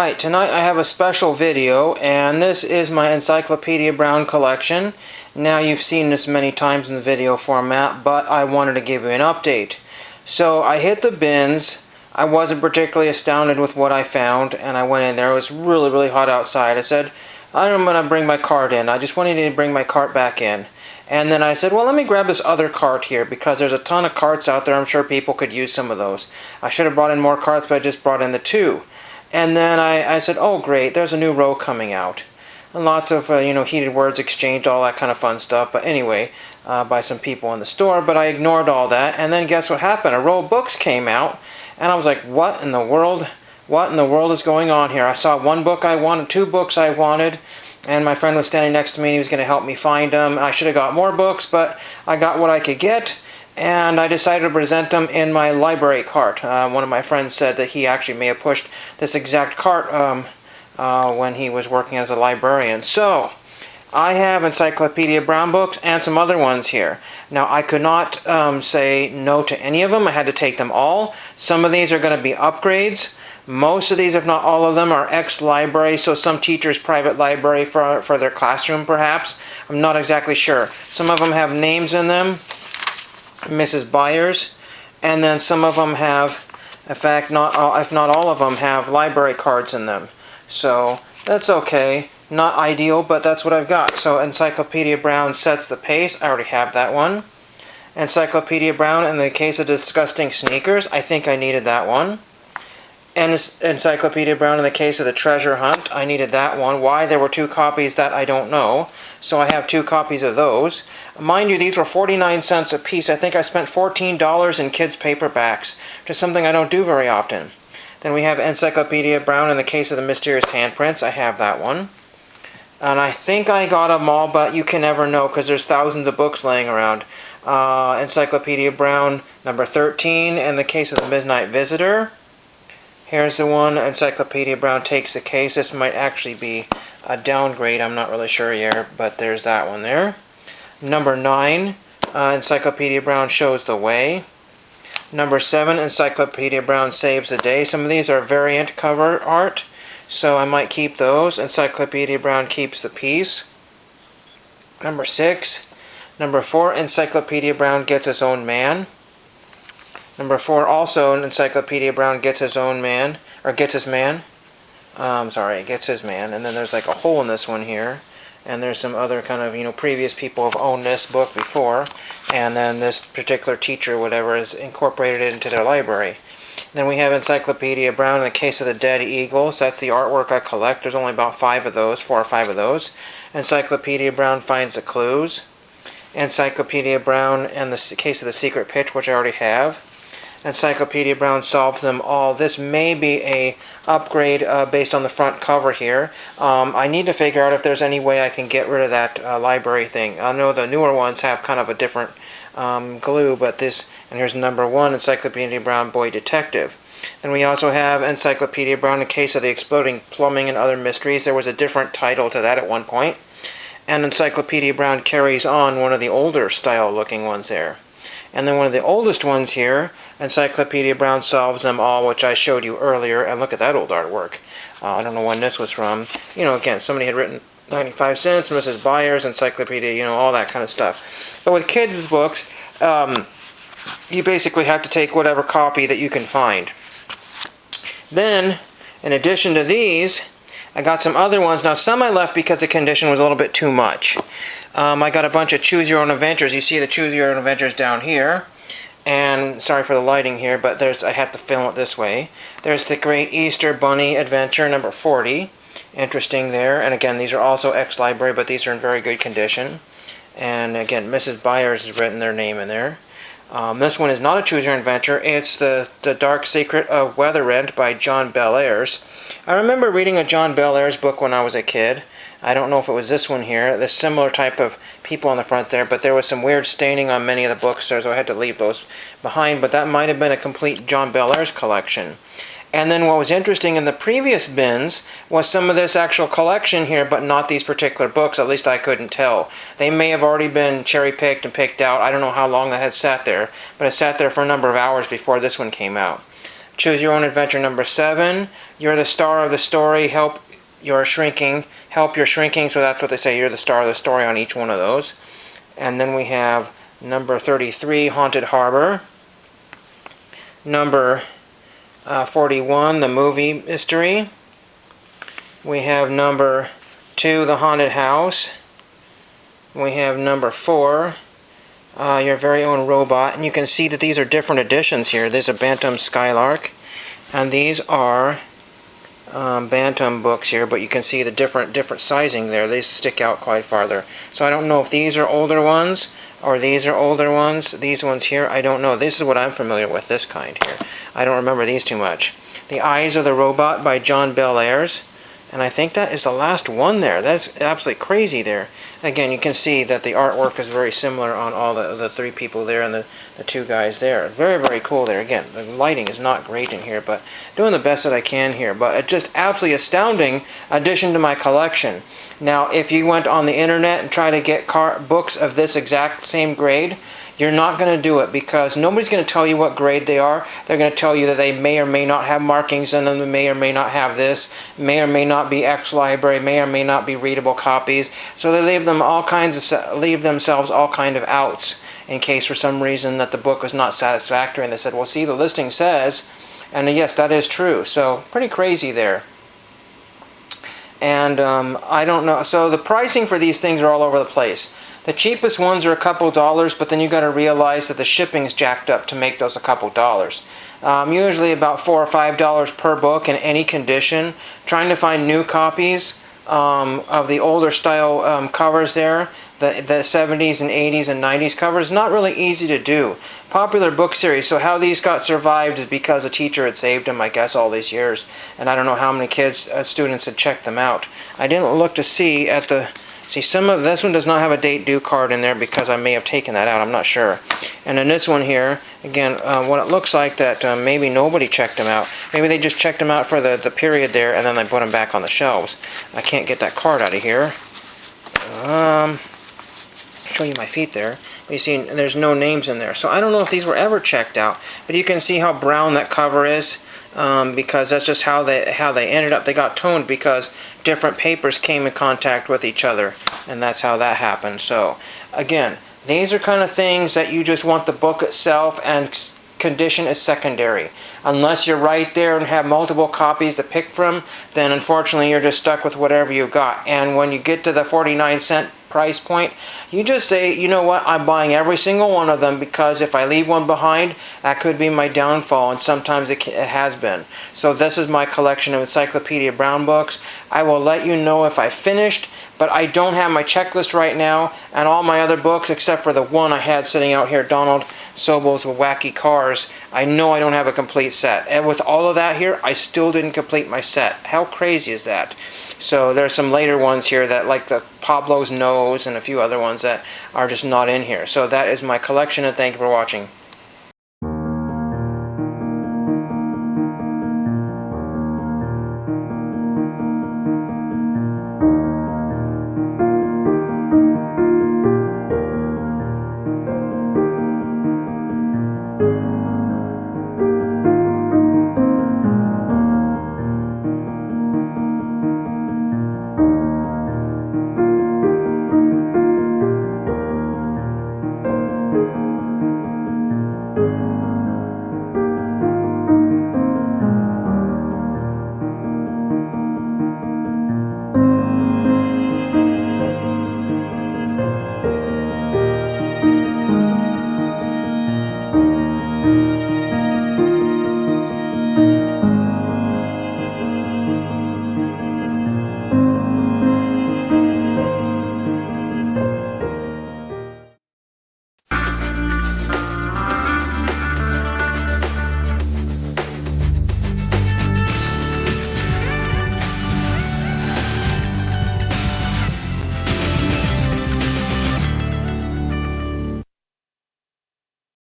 Alright, tonight I have a special video, and this is my Encyclopedia Brown collection. Now, you've seen this many times in the video format, but I wanted to give you an update. So I hit the bins. I wasn't particularly astounded with what I found, and I went in there. It was really hot outside. I said, I'm going to bring my cart in. I just wanted to bring my cart back in. And then I said, well, let me grab this other cart here, because there's a ton of carts out there. I'm sure people could use some of those. I should have brought in more carts, but I just brought in the two. And then I said, oh great, there's a new row coming out. And lots of heated words exchanged, all that kind of fun stuff. But anyway, by some people in the store. But I ignored all that. And then guess what happened? A row of books came out. And I was like, what in the world? What in the world is going on here? I saw one book I wanted, two books I wanted. And my friend was standing next to me and he was going to help me find them. I should have got more books, but I got what I could get. And I decided to present them in my library cart. One of my friends said that he actually may have pushed this exact cart when he was working as a librarian. So, I have Encyclopedia Brown books and some other ones here. Now, I could not say no to any of them. I had to take them all. Some of these are going to be upgrades. Most of these, if not all of them, are ex-library, so some teacher's private library for their classroom, perhaps. I'm not exactly sure. Some of them have names in them. Mrs. Byers, and then some of them have, in fact, if not all of them, have library cards in them. So that's okay. Not ideal, but that's what I've got. So Encyclopedia Brown Sets the Pace. I already have that one. Encyclopedia Brown in the Case of Disgusting Sneakers. I think I needed that one. And Encyclopedia Brown in the Case of the Treasure Hunt. I needed that one. Why there were two copies, that I don't know. So I have two copies of those. Mind you, these were 49 cents a piece. I think I spent $14 in kids' paperbacks, which is something I don't do very often. Then we have Encyclopedia Brown in the Case of the Mysterious Handprints. I have that one. And I think I got them all, but you can never know because there's thousands of books laying around. Encyclopedia Brown number 13 in the Case of the Midnight Visitor. Here's the one, Encyclopedia Brown Takes the Case. This might actually be a downgrade, I'm not really sure yet, but there's that one there. Number 9, Encyclopedia Brown Shows the Way. Number 7, Encyclopedia Brown Saves the Day. Some of these are variant cover art, so I might keep those. Encyclopedia Brown Keeps the Peace. Number 6. Number 4, Encyclopedia Brown Gets His Own Man. Number 4, also Encyclopedia Brown Gets His Own Man, or Gets His Man. Gets His Man. And then there's like a hole in this one here. And there's some other kind of, previous people have owned this book before. And then this particular teacher, whatever, has incorporated it into their library. Then we have Encyclopedia Brown in the Case of the Dead Eagles. That's the artwork I collect. There's only about 5 of those, 4 or 5 of those. Encyclopedia Brown Finds the Clues. Encyclopedia Brown and the Case of the Secret Pitch, which I already have. Encyclopedia Brown Solves Them All. This may be a upgrade based on the front cover here. I need to figure out if there's any way I can get rid of that library thing. I know the newer ones have kind of a different glue, but this, and here's number 1, Encyclopedia Brown Boy Detective. Then we also have Encyclopedia Brown in Case of the Exploding Plumbing and Other Mysteries. There was a different title to that at one point. And Encyclopedia Brown Carries On, one of the older style looking ones there. And then one of the oldest ones here, Encyclopedia Brown Solves Them All, which I showed you earlier. And look at that old artwork. I don't know when this was from. Again, somebody had written 95 cents, Mrs. Byers, Encyclopedia, all that kind of stuff. But with kids' books, you basically have to take whatever copy that you can find. Then, in addition to these, I got some other ones. Now, some I left because the condition was a little bit too much. I got a bunch of Choose Your Own Adventures. You see the Choose Your Own Adventures down here. And sorry for the lighting here, but I have to film it this way. There's the Great Easter Bunny Adventure, number 40. Interesting there. And again, these are also ex-library, but these are in very good condition. And again, Mrs. Byers has written their name in there. This one is not a Choose Your Own Adventure. It's the Dark Secret of Weatherend by John Bellairs. I remember reading a John Bellairs book when I was a kid. I don't know if it was this one here. There's similar type of people on the front there, but there was some weird staining on many of the books there, so I had to leave those behind. But that might have been a complete John Bellairs collection. And then what was interesting in the previous bins was some of this actual collection here, but not these particular books. At least I couldn't tell. They may have already been cherry-picked and picked out. I don't know how long that had sat there, but it sat there for a number of hours before this one came out. Choose Your Own Adventure number 7. You're the star of the story. Help your shrinking. Help your shrinking. So that's what they say. You're the star of the story on each one of those. And then we have number 33, Haunted Harbor. Number 41, The Movie Mystery. We have number 2, The Haunted House. We have number 4, Your Very Own Robot. And you can see that these are different editions here. There's a Bantam Skylark. And these are Bantam books here, but you can see the different sizing there. They stick out quite farther. So I don't know if these are older ones or these are older ones. These ones here, I don't know. This is what I'm familiar with, this kind here. I don't remember these too much. The Eyes of the Robot by John Bel Ayres. And I think that is the last one there. That's absolutely crazy there. Again, you can see that the artwork is very similar on all the 3 people there and the 2 guys there. Very, very cool there. Again, the lighting is not great in here, but doing the best that I can here. But it's just absolutely astounding addition to my collection. Now, if you went on the internet and tried to get books of this exact same grade, you're not going to do it because nobody's going to tell you what grade they are. They're going to tell you that they may or may not have markings in them, they may or may not have this, may or may not be X library, may or may not be readable copies. So they leave themselves all kind of outs in case for some reason that the book was not satisfactory. And they said, well, see, the listing says, and yes, that is true. So pretty crazy there. And I don't know. So the pricing for these things are all over the place. The cheapest ones are a couple dollars, but then you got to realize that the shipping's jacked up to make those a couple dollars. Usually about $4 or $5 per book in any condition. Trying to find new copies of the older style covers there, the 70s and 80s and 90s covers, not really easy to do. Popular book series. So how these got survived is because a teacher had saved them, I guess, all these years, and I don't know how many students had checked them out. I didn't look to see at the. See, some of this one does not have a date due card in there because I may have taken that out. I'm not sure. And then this one here, again, what it looks like that maybe nobody checked them out. Maybe they just checked them out for the period there, and then they put them back on the shelves. I can't get that card out of here. Show you my feet there. You see, there's no names in there. So I don't know if these were ever checked out. But you can see how brown that cover is. Because that's just how they ended up. They got toned because different papers came in contact with each other, and that's how that happened. So again, these are kind of things that you just want the book itself, and condition is secondary. Unless you're right there and have multiple copies to pick from, then unfortunately you're just stuck with whatever you got. And when you get to the 49-cent price point, you just say, you know what, I'm buying every single one of them, because if I leave one behind, that could be my downfall, and sometimes it has been. So this is my collection of Encyclopedia Brown books. I will let you know if I finished, but I don't have my checklist right now, and all my other books, except for the one I had sitting out here, Donald Sobel's Wacky Cars, I know I don't have a complete set. And with all of that here, I still didn't complete my set. How crazy is that? So there's some later ones here that, like the Pablo's Nose and a few other ones that are just not in here. So that is my collection, and thank you for watching.